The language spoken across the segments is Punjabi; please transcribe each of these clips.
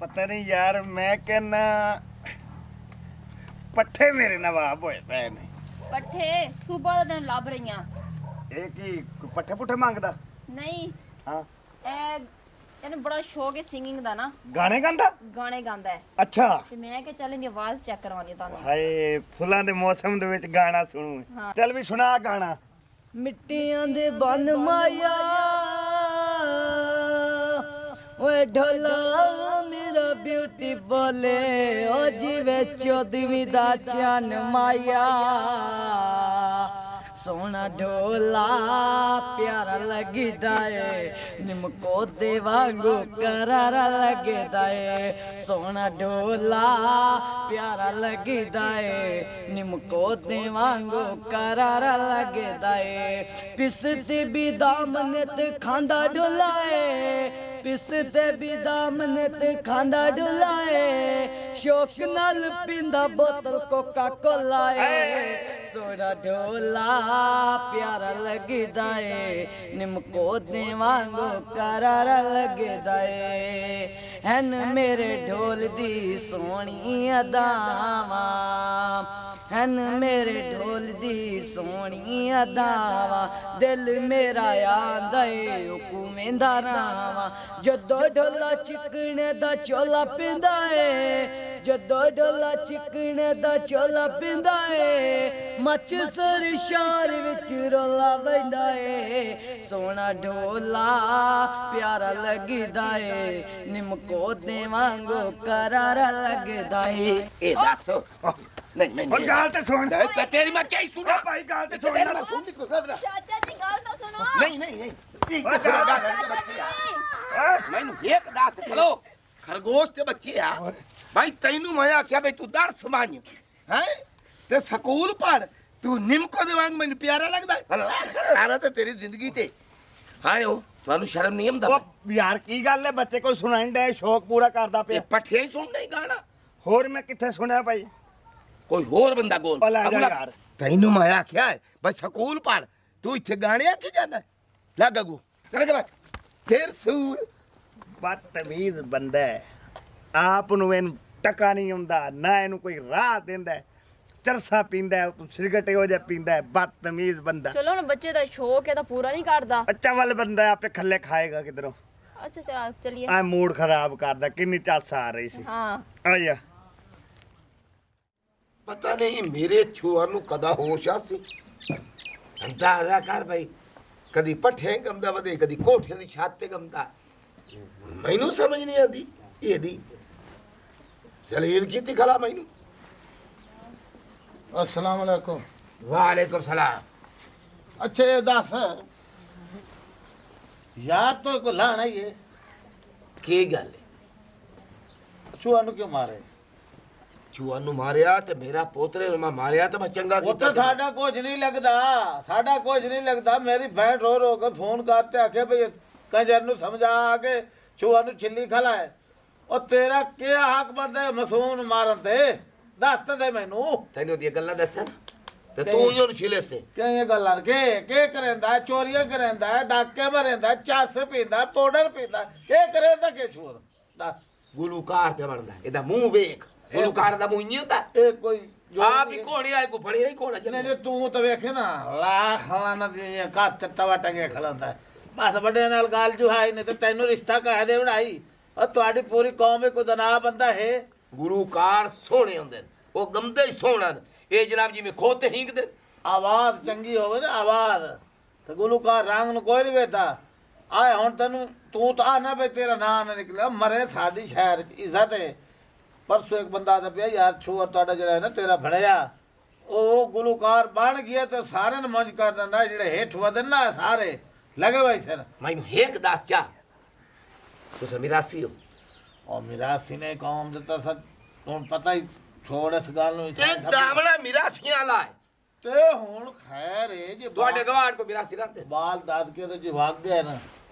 पता नहीं यार मैं कहना पट्ठे मेरे नवाब होए पए ने। पट्ठे सुबह ਦਾ ਦਿਨ ਲੱਭ ਰਹੀਆਂ। ਇਹ ਕੀ ਪੱਠੇ ਪੁੱਠੇ ਮੰਗਦਾ? ਨਹੀਂ ਹਾਂ ਇਹਨੂੰ ਬੜਾ ਸ਼ੌਕ ਹੈ ਸਿੰਗਿੰਗ ਦਾ ਨਾ, ਗਾਣੇ ਗਾਉਂਦਾ? ਗਾਣੇ ਗਾਉਂਦਾ ਹੈ ਅੱਛਾ ਤੇ ਮੈਂ ਕਿ ਚੱਲ ਇਹਦੀ ਆਵਾਜ਼ ਚੈੱਕ ਕਰਵਾਉਣੀ ਤੁਹਾਨੂੰ। ਹਾਏ ਫੁੱਲਾਂ ਦੇ ਮੌਸਮ ਦੇ ਵਿੱਚ ਗਾਣਾ ਸੁਣੂ। ਹਾਂ। ਚੱਲ ਵੀ ਸੁਣਾ ਗਾਣਾ। ਮਿੱਟੀਆਂ ਦੇ ਬਨ ਮਾਇਆ ਓਏ ਢੋਲਾ ਮੇਰਾ ਬਿਊਟੀ ਬੋਲੇ ਓ ਜਿਵੇਂ ਚੌਦਵੀਂ ਦਾ ਚੰਨ ਮਾਇਆ ਸੋਹਣਾ ਢੋਲਾ ਪਿਆਰਾ ਲੱਗਦਾ ਏ ਨਿਮਕੋ ਦੇ ਵਾਂਗੂ ਕਰਾਰਾ ਲੱਗਦਾ ਏ ਸੋਹਣਾ ਢੋਲਾ ਪਿਆਰਾ ਲੱਗਦਾ ਏ ਨਿਮਕੋ ਦੇ ਵਾਂਗੂ ਕਰਾਰਾ ਲੱਗਦਾ ਏ ਪਿਸਤੇ ਵੀ ਦਾਮਨ ਤੇ ਖਾਂਦਾ ਢੋਲਾ ਏ ਪਿਸਤੇ ਵੀ ਦਾਮਨ ਤੇ ਖਾਂਦਾ ਢੋਲਾ ਏ ਸ਼ੌਕ ਨਾਲ ਪੀਂਦਾ ਬੋਤਲ ਕੋਕਾ ਕੋਲਾ ਏ ਸੋਹਣਾ ਢੋਲਾ प्यारा लगदा है निमको दे वांगू करारा लगदा है हैन मेरे ढोल दी सोहनी अदावा हैन मेरे ढोल दी सोहनी अदावा दिल मेरा आंदा है हुकुमें दा रावा जदों ढोला चिकने दा चोला पिंदा है जदों ढोला चिकने दा चोला पिंदा है मच सर शार विच रोला वैंदा है सोहना ढोला प्यारा लगदा है निमको दे वांगू करारा लगदा है। ए दस नहीं मैं और गाल ते सुन। तेरी मैं क्या ही सुना भाई गाल ते सुन। मैं सुन दी चाचा जी गाल तो सुनो। नहीं एक दस मैनू एक दस खलो खरगोश ते बच्चे आ भाई तैनू मैं आख्या भाई तू दर्स मान हैं ते स्कूल पढ़ तू निमको दे वांग मैनू प्यारा लगदा है ते तेरी जिंदगी ते हाय ओ ਤੁਹਾਨੂੰ ਸ਼ਰਮ ਨਹੀਂ ਆਉਂਦਾ? ਉਹ ਯਾਰ ਕੀ ਗੱਲ ਹੈ ਬੱਚੇ ਕੋਈ ਸੁਣਾਈ ਦੇ ਸ਼ੌਕ ਪੂਰਾ ਕਰਦਾ ਇਹ ਪਿਆ। ਪੱਠੇ ਹੀ ਸੁਣਨਾ ਹੀ ਗਾਣਾ ਹੋਰ ਮੈਂ ਕਿੱਥੇ ਸੁਣਿਆ ਭਾਈ? ਕੋਈ ਹੋਰ ਬੰਦਾ ਗੋਲ ਭਲਾ ਜਾ ਯਾਰ। ਤੈਨੂੰ ਮੈਂ ਆਖਿਆ ਹੈ ਬਈ ਸਕੂਲ ਪੜ ਤੂੰ ਇੱਥੇ ਗਾਣੇ ਆਖੀ ਜਾਂਦਾ ਲੱਗ ਅਗੂ ਚੱਲ ਤੇਰ ਸੂਰ ਬਦਤਮੀਜ਼ ਬੰਦਾ ਹੈ। ਆਪ ਨੂੰ ਇਹਨੂੰ ਟਕਾ ਨਹੀਂ ਆਉਂਦਾ ਨਾ ਇਹਨੂੰ ਕੋਈ ਰਾਹ ਦਿੰਦਾ। ਚਰਸਾ ਪੀਂਦਾ ਤੂੰ ਸਿਗਰਟ ਹੋ ਜਾ ਪੀਂਦਾ ਬਦਤਮੀਜ਼ ਬੰਦਾ। ਚਲੋ ਹੁਣ ਬੱਚੇ ਦਾ ਸ਼ੌਕ ਹੈ ਤਾਂ ਪੂਰਾ ਨਹੀਂ ਕਰਦਾ। ਅੱਛਾ ਵੱਲ ਬੰਦਾ ਆਪੇ ਖੱਲੇ ਖਾਏਗਾ ਕਿਧਰੋਂ? ਅੱਛਾ ਚਲ ਚਲਿਏ। ਆ ਮੂਡ ਖਰਾਬ ਕਰਦਾ ਕਿੰਨੀ ਚਾਸ ਆ ਰਹੀ ਸੀ। ਹਾਂ ਆ ਜਾ ਪਤਾ ਨਹੀਂ ਮੇਰੇ ਛੂਆ ਨੂੰ ਕਦਾ ਹੋਸ਼ ਆ ਸੀ ਅੰਦਾਜ਼ਾ ਕਰ ਭਾਈ ਕਦੀ ਪੱਠੇ ਗੰਦਾ ਵਧੇ ਕਦੀ ਕੋਠੇ ਦੀ ਛੱਤ ਤੇ ਗੰਦਾ ਮੈਨੂੰ ਸਮਝ ਨਹੀਂ ਆਉਂਦੀ ਇਹਦੀ ਜਲੀਲ ਕੀਤੀ ਖਲਾ ਮੈਨੂੰ। अस्सलाम वालेकुम। वालेकुम सलाम। अच्छा ये दस यार तो को लाना ही है ਕੀ ਗੱਲ ਹੈ चूहा नु क्यों मारे? ਛੂਆ ਨੂੰ ਮਾਰਿਆ ਤੇ ਮੇਰਾ ਪੋਤਰੇ ਨੂੰ ਮੈਂ ਮਾਰਿਆ ਤੇ ਮੈਂ ਚੰਗਾ वो तो ਕੀਤਾ। साडा कुछ नहीं लगदा साडा कुछ नहीं लगदा मेरी बहन रो रो के फोन करते आखे भई कंजर नु समझा के चूहा नु छिल्ली खलाए और तेरा क्या हक बनदा है मासूम मारन ते दस तो दे मैनू ਤੈਨੂੰ ਦੀਆਂ ਗੱਲਾਂ ਦੱਸਾਂ ਤੇ ਤੂੰ ਹੀ ਉਹਨੂੰ ਛਿਲੇ ਸੇ क्या ये गल्लां के करेंदा चोरियां करेंदा डाके मारेंदा चस पींदा पाउडर पींदा के करेंदा के छोर दस ਗੁਲੂਕਾਰ ਤੇ ਬਣਦਾ ਇਹਦਾ ਮੂੰਹ ਵੇਖ ਗੁਲੂਕਾਰ ਦਾ ਮੂੰਹ ਨਹੀਂ ਹੁੰਦਾ ए कोई ਆਪ ਹੀ ਘੋੜੇ ਆਏ ਕੋ ਫੜਿਆ ਹੀ ਘੋੜਾ नहीं नहीं तू तो वेखे ना लाख लाना दी कात तवा टंगे खलांदा है बस बड़े नाल गाल जुहाई ने तो तैनू रिश्ता कह दे उड़ाई और तुम्हारी पूरी कौम को जनाब बंदा है ਗੁਲੂਕਾਰ ਸੋਹਣੇ ਹੁੰਦੇ ਨੇ ਉਹ ਗੰਦੇ ਹੀ ਸੋਹਣਾ ਨੇ ਇਹ ਜਨਾਬ ਜਿਵੇਂ ਖੋਹ ਤੇ ਹੀਂਗਦੇ आवाज चंगी होवे ना आवाज तो गुलूकार रंग न कोई नहीं वेता आए हुन तैनू तू तो आ ना बे तेरा नाम ना निकले मरे साडी शहर च इज्जत है परसों एक बंदा दा पिया यार छोर ताड़ा जड़ा है ना तेरा भड़या ओ गुलूकार बन गया तो सारे ने मंज कर दिंदा जेड़े हेठ वदन ना सारे लगे भाई सर ਮੈਨੂੰ ਇੱਕ ਦੱਸ ਚਾ ਤੁਸੀਂ ਮਿਰਾਸੀ ਹੋ और मिरासी ने कौम दिता सर तुम पता ही छोड़ इस गल नु ਤੇ ਦਾਵਣਾ ਮਿਰਾਸੀਆਂ ਵਾਲਾ ਹੈ ते हुन खैर है जे ਤੁਹਾਡੇ ਗਵਾੜ ਕੋ ਮਿਰਾਸੀ रहते बाल दाद के तो जो भाग गया ना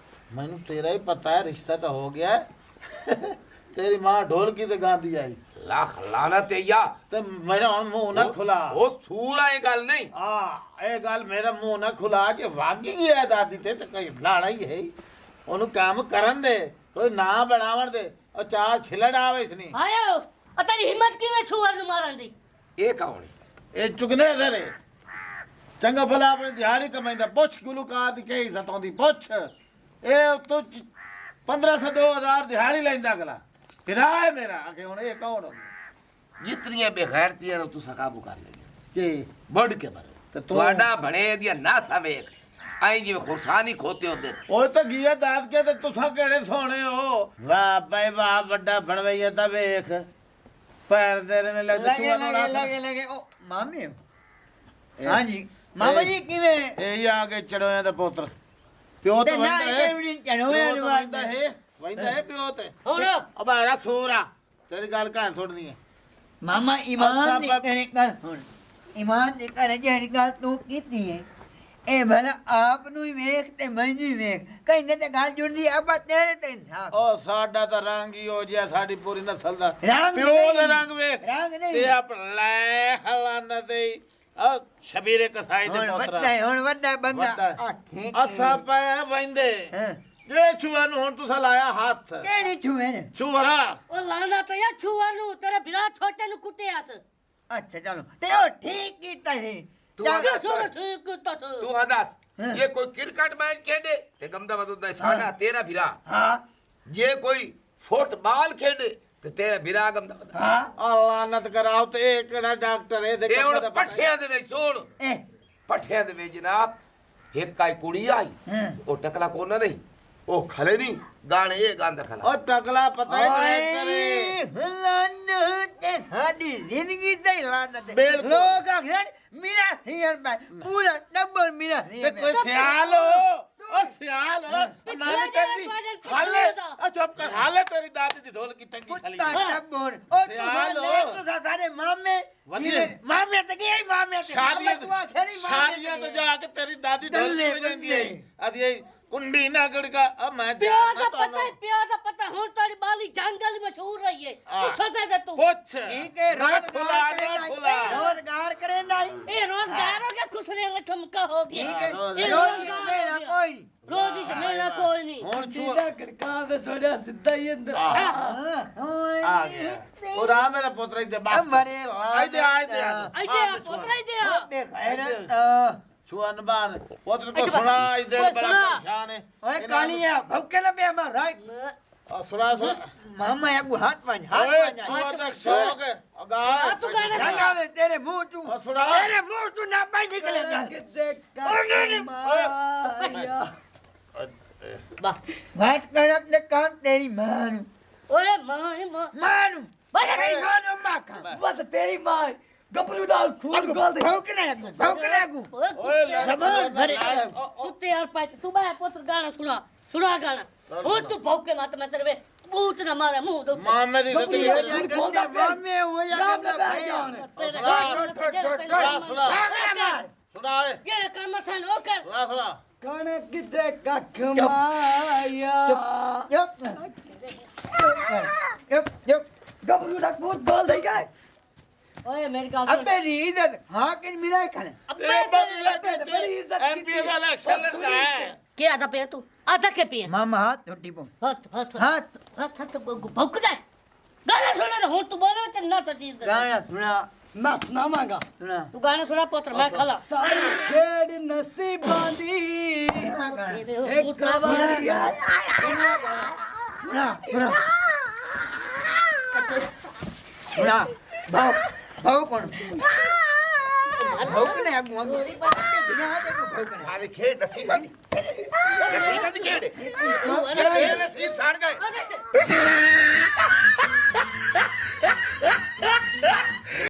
मैनू तेरा ही पता है रिश्ता तो हो गया है तेरी मां ढोलकी ते गांदी आई ਲੱਖ ਲਾਨਤ या ते मेरा हुन मुंह ना खुला ਉਹ ਸੂਰਾ ਇਹ ਗੱਲ ਨਹੀਂ ए गल मेरा मुंह ना खुला के वागी गया दादी ते कहीं लाड़ा ही है ओनू काम करन दे ਕੋਈ ਨਾ ਬਣਾਵਣ ਦੇ ਉਹ ਚਾਰ ਛਿਲੜ ਆਵੇ ਇਸ ਨਹੀਂ ਆਇਓ ਆ ਤੇਰੀ ਹਿੰਮਤ ਕਿਵੇਂ ਛੂਰ ਨੂੰ ਮਾਰਨ ਦੀ ਇਹ ਕੌਣ ਹੈ? ਇਹ ਚੁਗਨੇ ਦੇ ਚੰਗਾ ਭਲਾ ਆਪਣੀ ਦਿਹਾੜੀ ਕਮਾਈਂਦਾ ਪੁੱਛ ਗੁਲੂਕਾਰ ਦੀ ਕੀ ਇੱਜ਼ਤ ਆਉਂਦੀ ਪੁੱਛ ਇਹ ਤੂੰ 1500 2000 ਦਿਹਾੜੀ ਲੈਂਦਾ ਅਗਲਾ ਕਿਰਾਇਆ ਮੇਰਾ ਅਗੇ ਹੁਣ ਇਹ ਕੌਣ ਹੋ ਜਿਤਨੀਆਂ ਬੇਗੈਰਤੀਆਂ ਨੂੰ ਤੁਸੀਂ ਕਾਬੂ ਕਰ ਲੈਂਦੇ ਕੀ ਵੱਢ ਕੇ ਮਾਰੋ ਤੇ ਤੂੰ ਤੁਹਾਡਾ ਬਣੇ ਦੀਆਂ ਨਾਸਾਂ ਵੇਖ ਆਈ ਜਿਵੇਂ ਖੁਰਸਾਨੀ ਖੋਤੇ ਹੁੰਦੇ ਨੇ। ਉਹ ਤਾਂ ਗਿਆ ਦਾਦ ਕੇ ਤੇ ਤੁਸੀਂ ਕਿਹੜੇ ਸੋਹਣੇ ਹੋ ਵਾਹ ਬਈ ਵਾਹ ਵੱਡਾ ਬਣਵਈਆ ਤਾਂ ਵੇਖ ਪੈਰ ਤੇਰੇ ਨੇ ਲੱਗਦਾ ਚੂਹਾ ਨੂੰ ਲਗੇ ਉਹ ਮਾਮੇ ਹਾਂਜੀ ਮਾਮਾ ਜੀ ਕਿਵੇਂ ਇਹ ਆ ਕੇ ਚੜੋਇਆ ਦਾ ਪੁੱਤਰ ਪਿਓ ਤੇ ਤਾਂ ਨਾ ਵੰਦਾ ਇਹ ਵੀ ਨਹੀਂ ਚੜੋਇਆ ਨੂੰ ਵੰਦਾ ਹੈ ਵੰਦਾ ਹੈ ਪਿਓ ਤੇ ਹੁਣ ਅਬਾਰਾ ਸੋਰਾ ਤੇਰੀ ਗੱਲ ਘਰ ਸੁਣਨੀ ਹੈ ਮਾਮਾ ਇਮਾਨ ਦੀ ਅੱਛਾ, ਕਰੇ ਗੱਲ ਹੁਣ ਇਮਾਨ ਦੀ ਕਰੇ ਜਿਹੜੀ ਗੱਲ ਤੂੰ ਕੀਤੀ ਹੈ ਇਹ ਭਲਾ ਆਪ ਨੂੰ ਹੀ ਵੇਖ ਤੇ ਮੈਨੂੰ ਹੀ ਵੇਖ ਕਹਿੰਦੇ ਤੇ ਗੱਲ ਜੁੜਦੀ ਆਪਾਂ ਤੇਰੇ ਤੇ ਨਾ ਉਹ ਸਾਡਾ ਤਾਂ ਰੰਗ ਹੀ ਹੋ ਜਿਆ ਸਾਡੀ ਪੂਰੀ ਨਸਲ ਦਾ ਰੰਗ ਪਿਓ ਦਾ ਨਹੀਂ। ਰੰਗ ਵੇਖ ਰੰਗ ਨਹੀਂ। ਤੇ ਆਪ ਲੈ ਹਲਾਨਾ ਦੇ ਆ ਸ਼ਬੀਰੇ ਕਸਾਈ ਦੇ ਹੁਣ ਪੁੱਤਰਾ ਵੱਡਾ ਹੈ, ਹੁਣ ਵੱਡਾ ਬੰਦਾ ਵੱਡਾ। ਆਖੇ ਅਸਾਂ ਪਏ ਵੰਦੇ ਹਾਂ। ਜੇ ਚੂਹਾ ਨੂੰ ਹੁਣ ਤੁਸੀਂ ਲਾਇਆ ਹੱਥ ਕਿਹੜੀ ਛੂਏ ਨੇ ਚੂਹਰਾ ਉਹ ਲਾਣਾ ਤੇ ਯਾ ਛੂਰ ਨੂੰ ਤੇਰੇ ਬਿਨਾ ਛੋਟੇ ਨੂੰ ਕੁੱਟਿਆ ਸ ਅੱਛਾ ਚਲੋ ਤੇ ਉਹ ਠੀਕ ਕੀਤਾ ਸੀ ਤੂੰ ਚੱਲ, ਆਂਦਾ ਸੋ ਠੀਕ ਤਾ ਤੂੰ ਆਦਾਸ ਹਾਂ। ਇਹ ਕੋਈ ਕ੍ਰਿਕਟ ਮੈਚ ਖੇਡੇ ਤੇ ਗਮਦਾ ਬਦੁੱਦਾ ਸਾਡਾ ਤੇਰਾ ਵੀਰਾ ਹਾਂ ਜੇ ਕੋਈ ਫੁੱਟਬਾਲ ਖੇਡੇ ਤੇ ਤੇਰਾ ਵੀਰਾ ਗਮਦਾ ਬਦੁੱਦਾ ਹਾਂ ਆ ਲਾਨਤ ਕਰਾਓ ਤੇ ਇਹ ਕਿਹੜਾ ਡਾਕਟਰ ਇਹ ਦੇ ਇਹ ਕੰਮ ਹੁਣ ਦਾ ਪਤਾ ਪੱਠਿਆਂ ਦੇ ਵਿੱਚ ਸੁਣ ਇਹ ਪੱਠਿਆਂ ਦੇ ਵਿੱਚ ਜਨਾਬ ਇੱਕ ਕਾਈ ਕੁੜੀ ਆਈ ਹਾਂ। ਉਹ ਟਕਲਾ ਕੋਨਾ ਨਹੀਂ ਉਹ ਖਲੇ ਨਹੀਂ ਗਾਣੇ ਇਹ ਗਾਂਦਾ ਖਲਾ ਉਹ ਟਕਲਾ ਪਤਾ ਹੀ ਨਹੀਂ ਕਰੇ ਓਏ ਲਾਨਤ ਤੇ ਸਾਡੀ ਜ਼ਿੰਦਗੀ ਤੇ ਲਾਨਤ ਹੈ। ਬਿਲਕੁਲ। ਲੋਕ ਆਖਣ ਮੇਰਾ ਹੀਰ ਮੈਂ ਪੂਰਾ ਡੱਬਲ ਮੇਰਾ ਤੇ ਹੀਰ ਕੋਈ ਸਿਆਲ ਹੋ ਉਹ ਸਿਆਲ ਹੋ ਨਾਨੀ ਕਰਦੀ ਪਿਛਲੇ ਹਾਲੇ ਦਾ। ਆ ਚੁੱਪ ਕਰ ਹਾਲੇ ਤੇਰੀ ਦਾਦੀ ਦੀ ਢੋਲ ਕੀ ਟੰਗੀ ਖਲੀ ਕੁੱਤਾ ਡੱਬਲ ਉਹ ਸਿਆਲ ਹੋ। ਤੁਸੀਂ ਸਾਰੇ ਮਾਮੇ ਵਧੀਆ। ਮਾਮੇ ਤੇ ਕੀ ਮਾਮੇ ਤੇ ਸ਼ਾਦੀਆਂ ਤੂੰ ਆਖਿਆ ਨੀ ਮਾਮੇ ਸ਼ਾਦੀਆਂ ਤੇ ਤੋਂ ਜਾ ਕੇ ਤੇਰੀ ਦਾਦੀ ਢੋਲ ਦੱਲੇ ਕੀ ਜਾਂਦੀ ਹੈ ਬੰਦੇ। ਅਦੀ ਇਹ ਕੁੰਡੀ ਨਾ ਗੜਕਾ ਆ ਮੈਂ ਪਿਓ ਜਾਣਦਾ ਦਾ ਪਤਾ ਤੁਹਾਨੂੰ ਹੈ ਪਿਓ ਦਾ ਪਤਾ ਹੁਣ ਤੇਰੀ ਬਾਲੀ ਜੰਗਲ ਮਸ਼ਹੂਰ ਰਹੀ ਹੈ ਹਾਂ। ਪੁੱਛ ਤੇ ਤੂੰ ਪੁੱਛ ਠੀਕ ਹੈ ਨਾ ਖੁਲਾ ਨਾ ਖੁਲਾ ਰੋਜ਼ਗਾਰ ਕਰੇ ਨਹੀਂ ਇਹ ਰੋਜ਼ਗਾਰ ਹੋ ਗਿਆ ਖੁਸਰੇ ਦਾ ਠਮਕਾ ਹੋ ਗਿਆ ਠੀਕ ਹੈ ਰੋਜ਼- ਇਹ ਰੋਜ਼ ਰੋਜ਼ਗਾਰ ਮੇਰਾ ਹੋ ਗਿਆ। ਕੋਈ ਨਹੀਂ। ਰੋਜ਼ ਹੀ ਮੇਰਾ ਕੋਈ ਨਹੀਂ ਹੁਣ ਚੂਹਾ ਜਿਹਦਾ ਕੜਕਾ ਦੇ ਸੋੜਿਆ ਸਿੱਧਾ ਹੀ ਅੰਦਰ ਓਏ ਆ ਗਿਆ ਉਹ ਰਾ ਮੇਰਾ ਪੁੱਤਰ ਇੱਥੇ ਬਾਤ ਮਰੇ ਆਈਦੇ ਆਈਦੇ ਆਈਦੇ ਆ ਪੁੱਤਰਾ ਆਈਦੇ ਆ ਤੇ ਖੈਰ ਛੁਆ ਨਬਾਨ ਪੁੱਤਰ ਕੋ ਇੱਥੇ ਸੁਣਾ ਬੈਠ। ਇੱਧਰ ਓਏ ਬੜਾ ਸੁਣਾ। ਪਰੇਸ਼ਾਨ ਹੈ ਓਏ ਕਾਲੀਆ ਭੁੱਕੇ ਲੱਭਿਆ ਮਾਰਾ ਆ ਸੁਣਾ ਸੁਣਾ ਮਾਮਾ ਇਹ ਹੱਥ ਪੰਜ ਓਏ ਹੱਥ ਛੁਆ ਪੰਜ ਦਾ ਸ਼ੌਕ ਹੈ ਅਗਾ ਆ ਤੂੰ ਗਾਣਾ ਸੁਣਾ। ਰੰਗਾਵੇ ਤੇਰੇ ਮੂੰਹ ਚੋਂ ਆ ਸੁਣਾ ਤੇਰੇ ਮੂੰਹ ਚੋਂ ਨਾ ਪੈ ਨਿਕਲੇਗਾ ਕਿਤੇ ਮਾਇਆ ਵਾਹ ਵਾਟ ਕਰ ਆਪਣੇ ਕੰਨ ਤੇਰੀ ਮਾਂ ਨੂੰ ਓਏ ਮਾਂ ਮਾਂ ਮਾਂ ਨੂੰ ਬੜੇ ਤੇਰੀ ਮਾਂ ਨੂੰ ਮਾਖਾ ਵੱਧ ਤੇਰੀ ਮਾਂ ਗੱਭਰੂ ਨਾਲ ਖੂਨ ਗੋਲ ਦੇ ਭੌਂਕਣਾ ਗੂ ਓਏ ਲੈ ਜ਼ਬਾਨ ਭਰੇ। ਕੁੱਤੇ ਯਾਰ ਪੈ ਤੂੰ ਬੈ ਪੁੱਤਰ ਗਾਣਾ ਸੁਣਾ ਗਾਣਾ ਹੁਣ ਤੂੰ ਭੌਂਕੇ ਮਤ ਮੈਂ ਤੇਰੇ ਬੂਟ ਨਾ ਮਾਰੇ ਮੂੰਹ ਤੋਂ ਮਾਮੇ ਦੀ ਦਿੱਤੀ ਗੱਭਰੂ ਹੈ ਖੂਨ ਖੋਲਦਾ ਪਿਆ। ਮਾਮੇ ਹੋ ਜਾ ਰਾਮ ਨੇ ਕਹਿੰਦਾ ਬਹਿ ਗਿਆ ਹੁਣ। ਤੇਰੇ ਸੁਣਾ ਸੁਣਾ ਸੁਣਾ ਓਏ ਇਹ ਕੰਮ ਸਾਨ ਉਹ ਕਰ ਸੁਣਾ ਸੁਣਾ ਕਣ ਕਿਤੇ ਕੱਖ ਮਾਇਆ ਚੁੱਪ ਗੱਭਰੂ ਦਾ ਖੂਨ ਗੋਲ ਦੇ ਗਏ ਓਏ ਮੇਰੀ ਗੱਲ ਸੁਣ ਅਬੇ ਦੀ ਇੱਜ਼ਤ ਹਾਂ ਕਿ ਮਿਲਾ ਖਾਣਾ ਇਹ ਬੰਦ ਐਮਪੀ ਦਾ ਇਲੈਕਸ਼ਨ ਲੜਦਾ ਹੈ ਕੀ ਆਦਾ ਪਿਆ ਤੂੰ ਆਦਾ ਕੇ ਪਿਆ ਮਾਮਾ ਹੱਥ ਟੁੱਟੀ ਪੋ ਹੱਥ ਹੱਥ ਹੱਥ ਹੱਥ ਭੌਂਕਦਾ ਗਾਣਾ ਸੁਣਾ ਹੁਣ ਤੂੰ ਬੋਲੇ ਤੇ ਨਾ ਚੀਜ਼ ਦੇ ਗਾਣਾ ਸੁਣਾ ਮੈਂ ਸੁਣਾਵਾਂਗਾ ਸੁਣਾ ਤੂੰ ਗਾਣਾ ਸੁਣਾ ਪੁੱਤਰ ਮੈਂ ਖਲਾ ਸਾਰੀ ਖੇਡ ਨਸੀਬਾਂ ਦੀ ਇੱਕ ਵਾਰੀ ਸੁਣਾ ਸੁਣਾ ਸੁਣਾ ਭਾਉ ਭਾਉ ਕੌਣ ਭੌਂਕਣਾ ਗੂ ਬਿਨਾ ਤੇ ਭੌਂਕਣਾ ਆਵੇ ਖੇਡ ਨਸੀਬਾਂ ਦੀ ਨਸੀਬਾਂ ਦੀ ਖੇਡ ਤੂੰ ਇਹ ਨਸੀਬ ਸਾੜ ਗਏ